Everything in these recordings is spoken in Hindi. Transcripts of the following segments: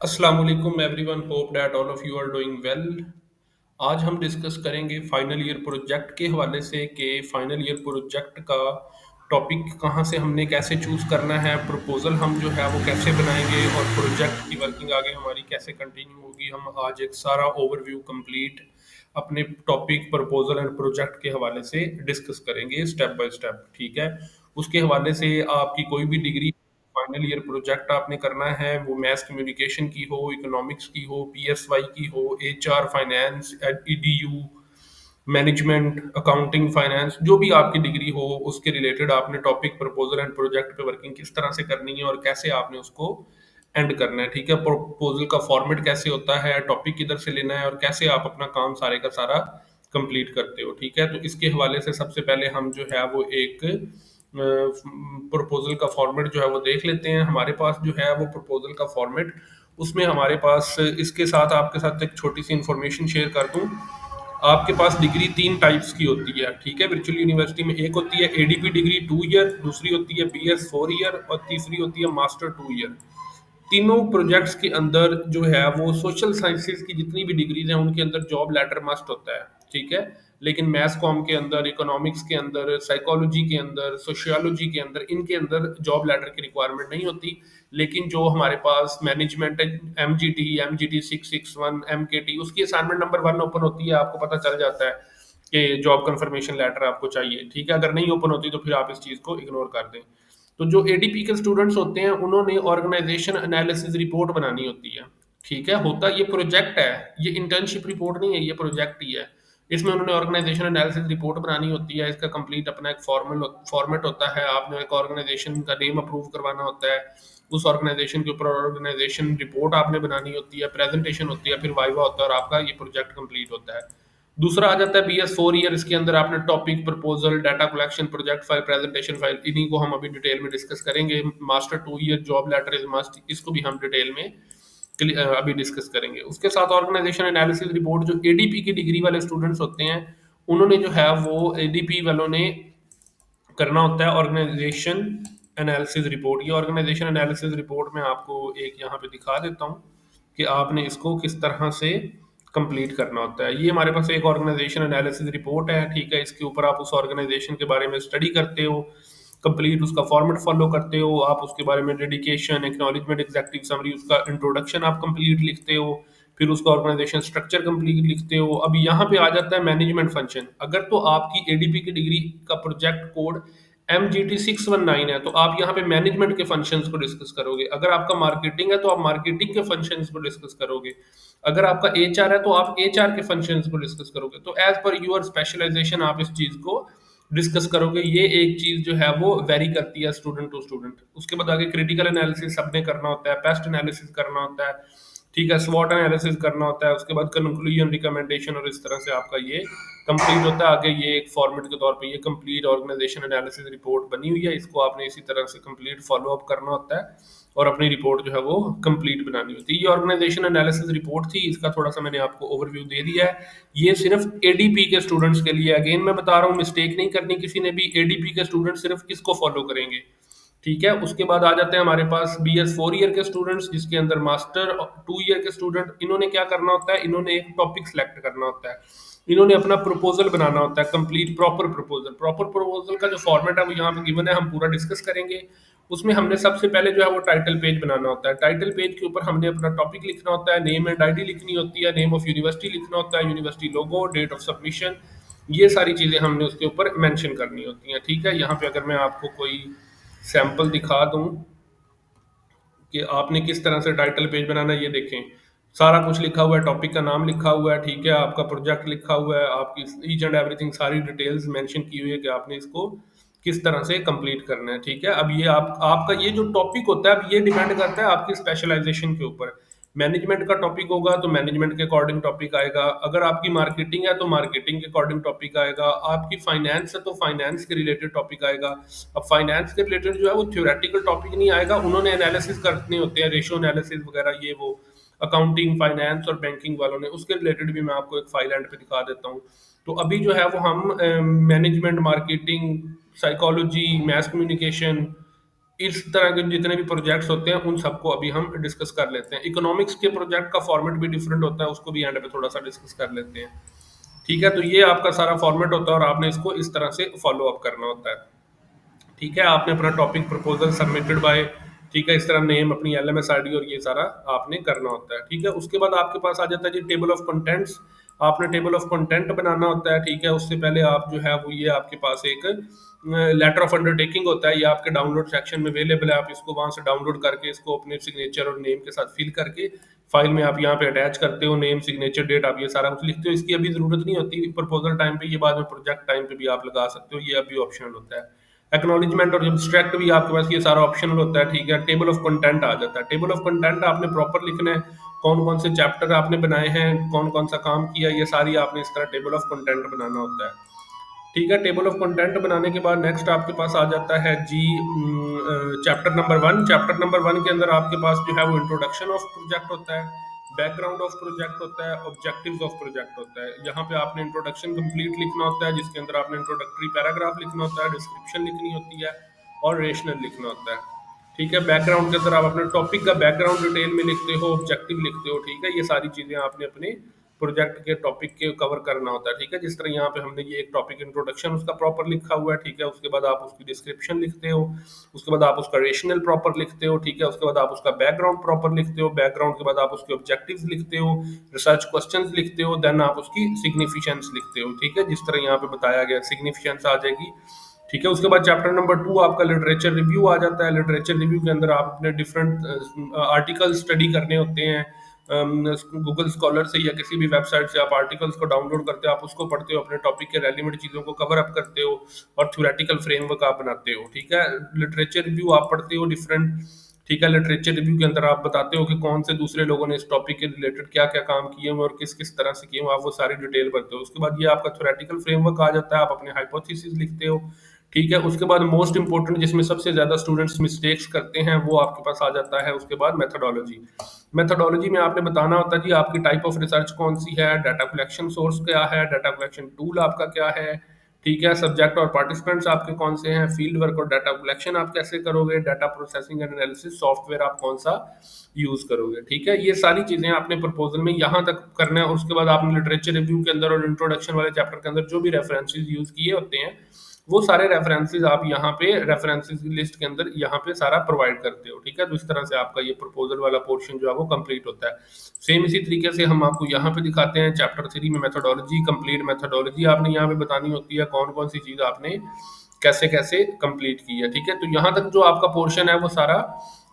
अस्सलाम वालेकुम everyone, hope that all of you are doing well. आज हम डिस्कस करेंगे फाइनल ईयर प्रोजेक्ट के हवाले से कि फाइनल ईयर प्रोजेक्ट का टॉपिक कहाँ से हमने कैसे चूज़ करना है, प्रपोजल हम जो है वो कैसे बनाएंगे और प्रोजेक्ट की वर्किंग आगे हमारी कैसे कंटिन्यू होगी। हम आज एक सारा ओवरव्यू कंप्लीट अपने टॉपिक प्रपोजल एंड प्रोजेक्ट के हवाले से डिस्कस करेंगे स्टेप बाय स्टेप, ठीक है। उसके हवाले से आपकी कोई भी डिग्री, फाइनल ईयर प्रोजेक्ट आपने करना है, वो मैथ कम्युनिकेशन की हो, इकोनॉमिक्स की हो, पीएसवाई की हो, HR, finance, EDU, management, accounting, finance, जो भी आपकी डिग्री हो उसके रिलेटेड आपने टॉपिक, प्रपोजल एंड प्रोजेक्ट पे वर्किंग किस तरह से करनी है और कैसे आपने उसको एंड करना है, ठीक है। प्रपोजल का फॉर्मेट कैसे होता है, टॉपिक किधर से लेना है और कैसे आप अपना काम सारे का सारा कंप्लीट करते हो, ठीक है। तो इसके हवाले से सबसे पहले हम जो है वो एक प्रपोजल का फॉर्मेट जो है वो देख लेते हैं। हमारे पास जो है वो प्रपोजल का फॉर्मेट, उसमें हमारे पास इसके साथ आपके साथ एक छोटी सी इंफॉर्मेशन शेयर कर दूं। आपके पास डिग्री तीन टाइप्स की होती है, ठीक है, वर्चुअल यूनिवर्सिटी में। एक होती है एडीपी डिग्री 2 ईयर, दूसरी होती है बीएस 4 ईयर और तीसरी होती है मास्टर 2 ईयर। तीनों प्रोजेक्ट्स के अंदर जो है वो सोशल साइंसेज की जितनी भी डिग्रीज हैं उनके अंदर जॉब लेटर मस्ट होता है, ठीक है। लेकिन मैथ कॉम के अंदर, इकोनॉमिक्स के अंदर, साइकोलॉजी के अंदर, सोशियोलॉजी के अंदर, इनके अंदर जॉब लेटर की रिक्वायरमेंट नहीं होती। लेकिन जो हमारे पास मैनेजमेंट है, एम जी टी 661, एम के टी, उसकी असाइनमेंट नंबर 1 ओपन होती है, आपको पता चल जाता है कि जॉब कंफर्मेशन लेटर आपको चाहिए, ठीक है। अगर नहीं ओपन होती तो फिर आप इस चीज़ को इग्नोर कर दें। तो जो एडीपी के स्टूडेंट्स होते हैं उन्होंने ऑर्गेनाइजेशन एनालिसिस रिपोर्ट बनानी होती है, ठीक है। होता ये प्रोजेक्ट है, ये इंटर्नशिप रिपोर्ट नहीं है, ये प्रोजेक्ट ही है। इसमें उन्होंने ऑर्गेनाइजेशन एनालिसिस रिपोर्ट बनानी होती है। इसका कंप्लीट अपना एक फॉर्मल फॉर्मेट होता है। आपने एक ऑर्गेनाइजेशन का नेम अप्रूव करवाना होता है, उस ऑर्गेनाइजेशन के ऊपर ऑर्गेनाइजेशन रिपोर्ट आपने बनानी होती है, प्रेजेंटेशन होती है, फिर वाइवा होता है और आपका ये प्रोजेक्ट कंप्लीट होता है। दूसरा आ जाता है BS 4 ईयर। इसके अंदर आपने topic, proposal, data collection, project file, presentation file, इन्हीं को हम अभी डिटेल में डिस्कस करेंगे। Master 2 year job letter is must, इसको भी हम डिटेल में अभी डिस्कस करेंगे। उसके साथ ऑर्गेनाइजेशन एनालिसिस रिपोर्ट, जो एडीपी की डिग्री वाले स्टूडेंट्स होते हैं उन्होंने जो है वो एडीपी वालों ने करना होता है ऑर्गेनाइजेशन एनालिसिस रिपोर्ट। ये ऑर्गेनाइजेशन एनालिसिस रिपोर्ट मैं आपको एक यहाँ पे दिखा देता हूँ कि आपने इसको किस तरह से कंप्लीट करना होता है। ये हमारे पास एक ऑर्गेनाइजेशन एनालिसिस रिपोर्ट है, ठीक है। इसके ऊपर आप उस ऑर्गेनाइजेशन के बारे में स्टडी करते हो, कंप्लीट उसका फॉर्मेट फॉलो करते हो, आप उसके बारे में डेडिकेशन, एक्नॉलेजमेंट, एग्जेक्टिव समरी, उसका इंट्रोडक्शन आप कंप्लीट लिखते हो, फिर उसका ऑर्गेनाइजेशन स्ट्रक्चर कंप्लीट लिखते हो। अब यहाँ पे आ जाता है मैनेजमेंट फंक्शन। अगर तो आपकी एडीपी की डिग्री का प्रोजेक्ट कोड MGT 619 है तो आप यहाँ पे मैनेजमेंट के फंक्शंस को डिस्कस करोगे। अगर आपका मार्केटिंग है तो आप मार्केटिंग के फंक्शंस को डिस्कस करोगे। अगर आपका एचआर है तो आप एचआर के फंक्शंस को डिस्कस करोगे। तो एज पर यूर स्पेशलाइजेशन आप इस चीज को डिस्कस करोगे। ये एक चीज जो है वो वेरी करती है स्टूडेंट टू स्टूडेंट। उसके बाद आगे क्रिटिकल एनालिसिस सबने करना होता है, पेस्ट एनालिसिस करना होता है, ठीक है, स्वॉट एनालिसिस करना होता है। उसके बाद कंक्लूजन, रिकमेंडेशन, और इस तरह से आपका ये कंप्लीट होता है। आगे ये एक फॉर्मेट के तौर पे ये कंप्लीट ऑर्गेनाइजेशन एनालिसिस रिपोर्ट बनी हुई है, इसको आपने इसी तरह से कंप्लीट फॉलो अप करना होता है और अपनी रिपोर्ट जो है वो कंप्लीट बनानी होती है। ये ऑर्गेनाइजेशन एनालिसिस रिपोर्ट थी, इसका थोड़ा सा मैंने आपको ओवरव्यू दे दिया है। ये सिर्फ एडीपी के स्टूडेंट्स के लिए, अगेन मैं बता रहा हूँ, मिस्टेक नहीं करनी किसी ने भी। एडीपी के स्टूडेंट सिर्फ इसको फॉलो करेंगे, ठीक है। उसके बाद आ जाते हैं हमारे पास BS 4 ईयर के स्टूडेंट्स, जिसके अंदर मास्टर 2 ईयर के स्टूडेंट। इन्होंने क्या करना होता है, इन्होंने एक टॉपिक सेलेक्ट करना होता है, इन्होंने अपना प्रपोजल बनाना होता है, complete proper proposal. Proper proposal का जो फॉर्मेट है वो यहाँ पे गिवन है, हम पूरा डिस्कस करेंगे। उसमें हमने सबसे पहले जो है वो टाइटल पेज बनाना होता है। टाइटल पेज के ऊपर हमने अपना टॉपिक लिखना होता है, नेम एंड आईडी लिखनी होती है, नेम ऑफ यूनिवर्सिटी लिखना होता है, university logo, date of submission, ये सारी चीज़ें हमने उसके ऊपर मेंशन करनी होती हैं, ठीक है। यहाँ पे अगर मैं आपको कोई सैंपल दिखा दूं कि आपने किस तरह से टाइटल पेज बनाना है, ये देखें, सारा कुछ लिखा हुआ है, टॉपिक का नाम लिखा हुआ है, ठीक है, आपका प्रोजेक्ट लिखा हुआ है, आपकी ईच एंड एवरीथिंग, सारी डिटेल्स मेंशन की हुई है कि आपने इसको किस तरह से कंप्लीट करना है, ठीक है। अब ये आपका ये जो टॉपिक होता है, अब ये डिपेंड करता है आपकी स्पेशलाइजेशन के ऊपर। मैनेजमेंट का टॉपिक होगा तो मैनेजमेंट के अकॉर्डिंग टॉपिक आएगा। अगर आपकी मार्केटिंग है तो मार्केटिंग के अकॉर्डिंग टॉपिक आएगा। आपकी फाइनेंस है तो फाइनेंस के रिलेटेड टॉपिक आएगा। अब फाइनेंस के रिलेटेड जो है वो थ्योरेटिकल टॉपिक नहीं आएगा, उन्होंने एनालिसिस करने होते हैं, रेशियो एनालिसिस वगैरह, ये वो अकाउंटिंग, फाइनेंस और बैंकिंग वालों ने, उसके रिलेटेड भी मैं आपको एक फाइल एंड पे दिखा देता हूँ। तो अभी जो है वो हम management, marketing, psychology, math communication, इस तरह के जितने भी प्रोजेक्ट्स होते हैं उन सबको अभी हम डिस्कस कर लेते हैं। इकोनॉमिक्स के प्रोजेक्ट का फॉर्मेट भी डिफरेंट होता है, उसको भी एंड पे थोड़ा सा डिस्कस कर लेते हैं। ठीक है, तो ये आपका सारा फॉर्मेट होता है और आपने इसको इस तरह से फॉलो अप करना होता है। ठीक है, आपने अपना टॉपिक प्रपोजल सबमिटेड बाय, ठीक है, इस तरह नेम, अपनी एलएमएस आईडी और ये सारा आपने करना होता है। ठीक है, उसके बाद आपके पास आ जाता है जी टेबल ऑफ कंटेंट्स। आपने टेबल ऑफ कंटेंट बनाना होता है। ठीक है, उससे पहले आप जो है वो ये आपके पास एक लेटर ऑफ अंडरटेकिंग होता है, ये आपके डाउनलोड सेक्शन में अवेलेबल है। आप इसको वहां से डाउनलोड करके इसको अपने सिग्नेचर और नेम के साथ फिल करके फाइल में आप यहाँ पे अटैच करते हो। नेम, सिग्नेचर, डेट, आप ये सारा कुछ लिखते हो। इसकी अभी जरूरत नहीं होती प्रपोजल टाइम पे, ये बाद में प्रोजेक्ट टाइम पे भी आप लगा सकते हो, ये अभी ऑप्शनल होता है। एक्नॉलेजमेंट और एब्स्ट्रैक्ट भी आपके पास ये सारा ऑप्शनल होता है। ठीक है, टेबल ऑफ कंटेंट आ जाता है। टेबल ऑफ कंटेंट आपने प्रॉपर लिखना है, कौन कौन से चैप्टर आपने बनाए हैं, कौन कौन सा काम किया, ये सारी आपने इस तरह टेबल ऑफ कंटेंट बनाना होता है। ठीक है, टेबल ऑफ कंटेंट बनाने के बाद नेक्स्ट आपके पास आ जाता है जी chapter number one. Chapter number one के अंदर आपके पास जो है वो इंट्रोडक्शन ऑफ प्रोजेक्ट होता है, बैकग्राउंड ऑफ प्रोजेक्ट होता है, ऑब्जेक्टिव्स ऑफ प्रोजेक्ट होता है। यहाँ पे आपने इंट्रोडक्शन कंप्लीट लिखना होता है, जिसके अंदर आपने इंट्रोडक्टरी पैराग्राफ लिखना होता है, डिस्क्रिप्शन लिखनी होती है और रेशनल लिखना होता है। ठीक है, बैकग्राउंड के अंदर आप अपने टॉपिक का बैकग्राउंड डिटेल में लिखते हो, ऑब्जेक्टिव लिखते हो। ठीक है, ये सारी चीजें आपने अपने प्रोजेक्ट के टॉपिक के कवर करना होता है। ठीक है, जिस तरह यहाँ पे हमने ये एक टॉपिक इंट्रोडक्शन उसका प्रॉपर लिखा हुआ है। ठीक है, उसके बाद आप उसकी डिस्क्रिप्शन लिखते हो, उसके बाद आप उसका रेशनल प्रॉपर लिखते हो। ठीक है, उसके बाद आप उसका बैकग्राउंड प्रॉपर लिखते हो, बैकग्राउंड के बाद आप उसके ऑब्जेक्टिव्स लिखते हो, रिसर्च क्वेश्चंस लिखते हो, देन आप उसकी सिग्निफिकेंस लिखते हो। ठीक है, जिस तरह यहाँ पे बताया गया सिग्निफिकेंस आ जाएगी। ठीक है, उसके बाद चैप्टर नंबर टू आपका लिटरेचर रिव्यू आ जाता है। लिटरेचर रिव्यू के अंदर आप अपने डिफरेंट आर्टिकल स्टडी करने होते हैं। गूगल स्कॉलर से या किसी भी वेबसाइट से आप आर्टिकल्स को डाउनलोड करते हो, आप उसको पढ़ते हो, अपने टॉपिक के रेलिवेंट चीज़ों को कवर अप करते हो और थ्योरेटिकल फ्रेमवर्क आप बनाते हो। ठीक है, लिटरेचर रिव्यू आप पढ़ते हो डिफरेंट। ठीक है, लिटरेचर रिव्यू के अंदर आप बताते हो कि कौन से दूसरे लोगों ने इस टॉपिक के रिलेटेड क्या क्या काम किए हुए और किस किस तरह से किए हुए, आप वो सारी डिटेल भरते हो। उसके बाद ये आपका थ्योरेटिकल फ्रेमवर्क आ जाता है, आप अपने हाइपोथेसिस लिखते हो। ठीक है, उसके बाद मोस्ट इंपॉर्टेंट जिसमें सबसे ज्यादा स्टूडेंट्स मिस्टेक्स करते हैं वो आपके पास आ जाता है। उसके बाद मेथोडोलॉजी। मेथोडोलॉजी में आपने बताना होता है कि आपकी टाइप ऑफ रिसर्च कौन सी है, डाटा कलेक्शन सोर्स क्या है, डाटा कलेक्शन टूल आपका क्या है। ठीक है, सब्जेक्ट और पार्टिसिपेंट्स आपके कौन से हैं, फील्ड वर्क और डाटा कलेक्शन आप कैसे करोगे, data processing and analysis software आप कौन सा यूज करोगे। ठीक है, ये सारी चीजें आपने प्रपोजल में यहाँ तक करना है। उसके बाद आपने लिटरेचर रिव्यू के अंदर और इंट्रोडक्शन वाले चैप्टर के अंदर जो भी रेफरेंसेस यूज किए होते हैं वो सारे रेफरेंसेस आप यहाँ पे रेफरेंसेस की लिस्ट के अंदर यहाँ पे सारा प्रोवाइड करते हो। ठीक है, तो इस तरह से आपका ये प्रपोजल वाला पोर्शन जो है वो कंप्लीट होता है। सेम इसी तरीके से हम आपको यहाँ पे दिखाते हैं चैप्टर थ्री में मेथोडोलॉजी। कंप्लीट मेथोडोलॉजी आपने यहाँ पे बतानी होती है, कौन कौन सी चीज आपने कैसे कैसे कंप्लीट की है। ठीक है, तो यहाँ तक जो आपका पोर्शन है वो सारा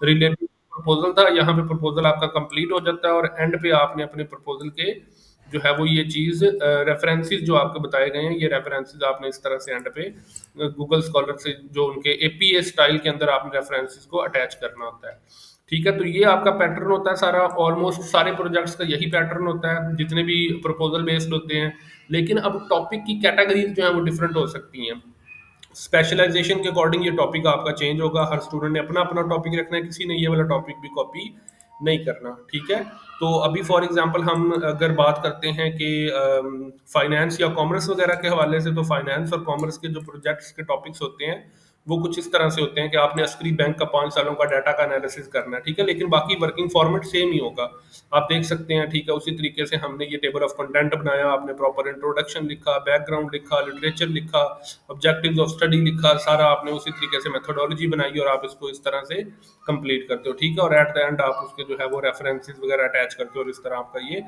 रिलेटेड प्रपोजल था। यहाँ पे प्रपोजल आपका कंप्लीट हो जाता है और एंड पे आपने अपने प्रपोजल के जो है वो ये चीज रेफरेंसेस जो आपको बताए गए हैं, ये रेफरेंसेस आपने इस तरह से एंड पे गूगल स्कॉलर से जो उनके एपीए स्टाइल के अंदर आपने रेफरेंसेस को अटैच करना होता है। ठीक है, तो ये आपका पैटर्न होता है सारा। ऑलमोस्ट सारे प्रोजेक्ट्स का यही पैटर्न होता है जितने भी प्रपोजल बेस्ड होते हैं। लेकिन अब टॉपिक की कैटेगरीज जो है वो डिफरेंट हो सकती हैं। स्पेशलाइजेशन के अकॉर्डिंग ये टॉपिक आपका चेंज होगा। हर स्टूडेंट ने अपना अपना टॉपिक रखना है, किसी ने ये वाला टॉपिक भी कॉपी नहीं करना। ठीक है, तो अभी फॉर एग्जांपल हम अगर बात करते हैं कि फाइनेंस या कॉमर्स वगैरह के हवाले से, तो फाइनेंस और कॉमर्स के जो प्रोजेक्ट्स के टॉपिक्स होते हैं वो कुछ इस तरह से होते हैं कि आपने अस्करी बैंक का 5 सालों का डाटा का एनालिसिस करना है। ठीक है, लेकिन बाकी वर्किंग फॉर्मेट सेम ही होगा, आप देख सकते हैं। ठीक है, उसी तरीके से हमने ये टेबल ऑफ कंटेंट बनाया, आपने प्रॉपर इंट्रोडक्शन लिखा, बैकग्राउंड लिखा, लिटरेचर लिखा, ऑब्जेक्टिव्स ऑफ स्टडी लिखा, सारा आपने उसी तरीके से मेथोडोलॉजी बनाई और आप इसको इस तरह से कंप्लीट करते हो। ठीक है, और एट द एंड आप उसके जो है वो रेफरेंसेस वगैरह अटैच करते हो और इस तरह आपका ये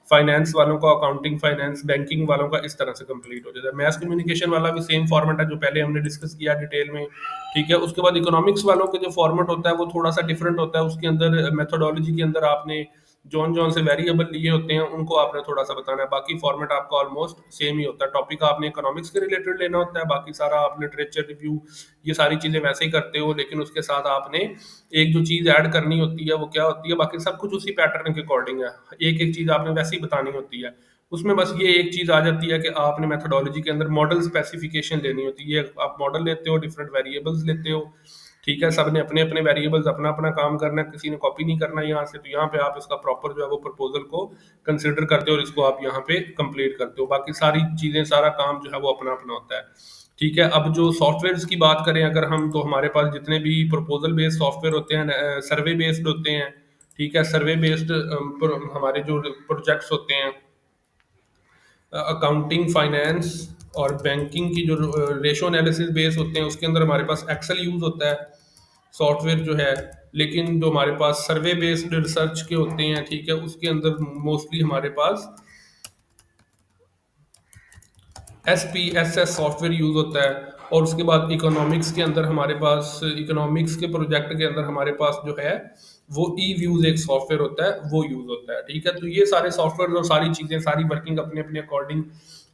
फाइनेंस वालों का, अकाउंटिंग, फाइनेंस, बैंकिंग वालों का इस तरह से कंप्लीट हो जाता है। मैथ कम्युनिकेशन वाला भी सेम फॉर्मेट है जो पहले हमने डिस्कस किया डिटेल में। ठीक है, उसके बाद इकोनॉमिक्स वालों के जो फॉर्मेट होता है वो थोड़ा सा डिफरेंट होता है। उसके अंदर मेथोडोलॉजी के अंदर आपने जौन जौन से वेरिएबल लिए होते हैं उनको आपने थोड़ा सा बताना है। बाकी फॉर्मेट आपका ऑलमोस्ट सेम ही होता है। टॉपिक आपने इकोनॉमिक्स के रिलेटेड लेना होता है, बाकी सारा आप लिटरेचर रिव्यू ये सारी चीजें वैसे ही करते हो, लेकिन उसके साथ आपने एक जो चीज ऐड करनी होती है वो क्या होती है, बाकी सब कुछ उसी पैटर्न के अकॉर्डिंग है। एक एक चीज आपने वैसे ही बतानी होती है। उसमें बस ये एक चीज आ जाती है कि आपने मेथोडोलॉजी के अंदर मॉडल स्पेसिफिकेशन लेनी होती है। आप मॉडल लेते हो, डिफरेंट वेरिएबल्स लेते हो। ठीक है, सबने अपने अपने वेरिएबल्स अपना अपना काम करना है, किसी ने कॉपी नहीं करना है यहाँ से। तो यहाँ पे आप इसका प्रॉपर जो है वो प्रपोजल को कंसिडर करते हो और इसको आप यहाँ पे कंप्लीट करते हो। बाकी सारी चीजें, सारा काम जो है वो अपना अपना होता है। ठीक है, अब जो सॉफ्टवेयर्स की बात करें अगर हम, तो हमारे पास जितने भी प्रपोजल बेस्ड सॉफ्टवेयर होते हैं, सर्वे बेस्ड होते हैं, ठीक है, सर्वे बेस्ड हमारे जो प्रोजेक्ट्स होते हैं, अकाउंटिंग, फाइनेंस और बैंकिंग की जो रेशो एनालिसिस बेस होते हैं, उसके अंदर हमारे पास एक्सेल यूज होता है सॉफ्टवेयर जो है। लेकिन जो हमारे पास सर्वे बेस्ड रिसर्च के होते हैं, ठीक है, उसके अंदर मोस्टली हमारे पास SPSS सॉफ्टवेयर यूज होता है। और उसके बाद इकोनॉमिक्स के अंदर हमारे पास, इकोनॉमिक्स के प्रोजेक्ट के अंदर हमारे पास जो है वो ई व्यूज एक सॉफ्टवेयर होता है, वो यूज होता है। ठीक है, तो ये सारे सॉफ्टवेयर और सारी चीजें, सारी वर्किंग अपने अपने अकॉर्डिंग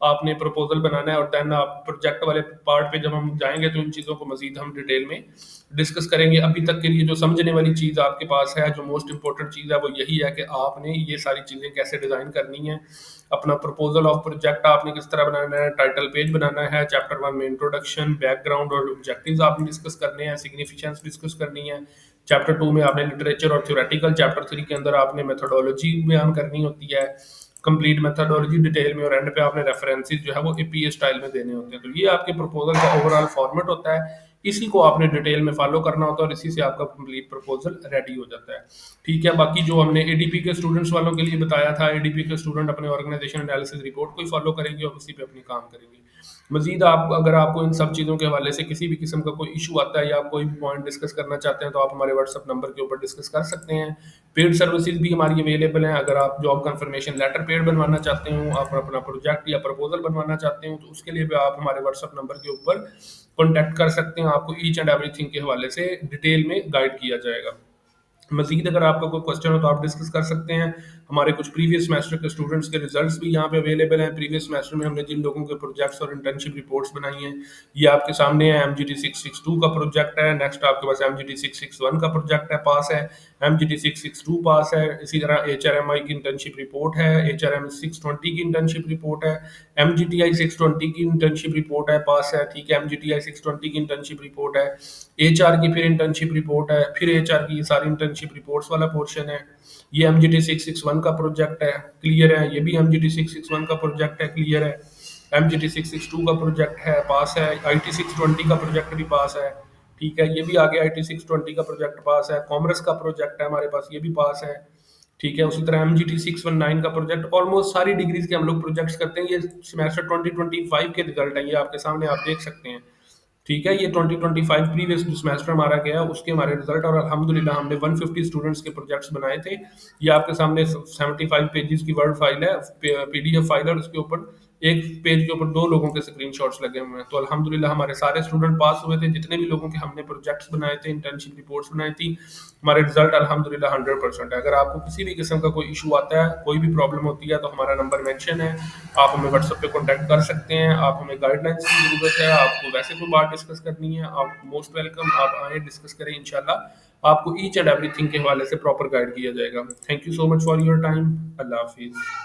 आपने प्रपोजल बनाना है। और देन आप प्रोजेक्ट वाले पार्ट पे जब हम जाएंगे तो इन चीज़ों को मजीद हम डिटेल में डिस्कस करेंगे। अभी तक के लिए जो समझने वाली चीज़ आपके पास है, जो मोस्ट इंपॉर्टेंट चीज़ है, वो यही है कि आपने ये सारी चीज़ें कैसे डिज़ाइन करनी है। अपना प्रपोजल ऑफ प्रोजेक्ट आपने किस तरह बनाना है, टाइटल पेज बनाना है, चैप्टर 1 में इंट्रोडक्शन, बैकग्राउंड और ऑब्जेक्टिव्स आपने डिस्कस करने हैं, सिग्निफिकेंस डिस्कस करनी है। चैप्टर 2 में आपने लिटरेचर और थ्योरेटिकल, चैप्टर 3 के अंदर आपने मेथोडोलॉजी बयान करनी होती है, कंप्लीट मेथोडोलॉजी डिटेल में, और एंड पे आपने रेफरेंसेस जो है वो एपीए स्टाइल में देने होते हैं। तो ये आपके प्रपोजल का ओवरऑल फॉर्मेट होता है, इसी को आपने डिटेल में फॉलो करना होता है और इसी से आपका कंप्लीट प्रपोजल रेडी हो जाता है। ठीक है, बाकी जो हमने एडीपी के स्टूडेंट्स वालों के लिए बताया था, एडीपी के स्टूडेंट अपने ऑर्गेनाइजेशन एनालिसिस रिपोर्ट को ही फॉलो करेंगे और उसी पे अपनी काम करेंगे। मजीद आप, अगर आपको इन सब चीज़ों के हवाले से किसी भी किस्म का कोई इशू आता है या आप कोई भी पॉइंट डिस्कस करना चाहते हैं, तो आप हमारे व्हाट्सअप नंबर के ऊपर डिस्कस कर सकते हैं। पेड सर्विसेज भी हमारी अवेलेबल हैं। अगर आप जॉब कंफर्मेशन लेटर पेड बनवाना चाहते हो, आप अपना प्रोजेक्ट या प्रपोजल बनवाना चाहते हो, तो उसके लिए भी आप हमारे व्हाट्सअप नंबर के ऊपर कॉन्टैक्ट कर सकते हैं। आपको ईच एंड एवरीथिंग के हवाले से डिटेल में गाइड किया जाएगा। मजीद अगर आपका कोई क्वेश्चन हो तो आप डिस्कस कर सकते हैं। हमारे कुछ प्रीवियस सेमेस्टर के स्टूडेंट्स के रिजल्ट्स भी यहाँ पे अवेलेबल हैं। प्रीवियस सेमेस्टर में हमने जिन लोगों के प्रोजेक्ट्स और इंटर्नशिप रिपोर्ट्स बनाई हैं, ये आपके सामने है। MGT 662 का प्रोजेक्ट है, नेक्स्ट आपके पास MGT 661 का प्रोजेक्ट है, पास है। MGT 662 पास है। इसी तरह HRMI की इंटर्नशिप रिपोर्ट है, HRM 620 की इंटर्नशिप रिपोर्ट है, MGTI 620 की इंटर्नशिप रिपोर्ट है, पास है। ठीक है, MGTI 620 की इंटर्नशिप रिपोर्ट है, HR की फिर इंटर्नशिप रिपोर्ट है, फिर HR की सारी इंटर्नशिप रिपोर्ट्स वाला पोर्शन है। ये MGT 661 का प्रोजेक्ट है, क्लियर है। ये भी MGT 661 का प्रोजेक्ट है, क्लियर है। MGT 662 का प्रोजेक्ट है, पास है। IT 620 का प्रोजेक्ट भी पास है। ठीक है, ये भी आ गया। IT 620 का प्रोजेक्ट पास है। कॉमर्स का प्रोजेक्ट है हमारे पास, ये भी पास है। ठीक है, उसी तरह MGT 619 का प्रोजेक्ट, ऑलमोस्ट सारी डिग्रीज के हम लोग प्रोजेक्ट्स करते हैं। ये सेमेस्टर 2025 के रिजल्ट है, ये आपके सामने आप देख सकते हैं। ठीक है, ये 2025 प्रीवियस सेमेस्टर हमारा गया, उसके हमारे रिजल्ट, और अल्हम्दुलिल्लाह हमने 150 स्टूडेंट्स के प्रोजेक्ट्स बनाए थे। ये आपके सामने 75 पेजेस की वर्ड फाइल है, PDF फाइल है, और उसके ऊपर एक पेज के ऊपर 2 लोगों के स्क्रीनशॉट्स लगे हुए हैं। तो अल्हम्दुलिल्लाह हमारे सारे स्टूडेंट पास हुए थे, जितने भी लोगों के हमने प्रोजेक्ट्स बनाए थे, इंटर्नशिप रिपोर्ट्स बनाई थी। हमारे रिजल्ट अल्हम्दुलिल्लाह 100% है। अगर आपको किसी भी किस्म का कोई इशू आता है, कोई भी प्रॉब्लम होती है, तो हमारा नंबर मेंशन है, आप हमें व्हाट्सएप पे कॉन्टैक्ट कर सकते हैं। आप हमें गाइडलाइंस की ज़रूरत है, आपको वैसे कोई बात डिस्कस करनी है, आप मोस्ट वेलकम, आप आएँ, डिस्कस करें। इंशाल्लाह आपको ईच एंड एवरीथिंग के हवाले से प्रॉपर गाइड किया जाएगा। Thank you so much for your time. अल्लाह हाफिज़।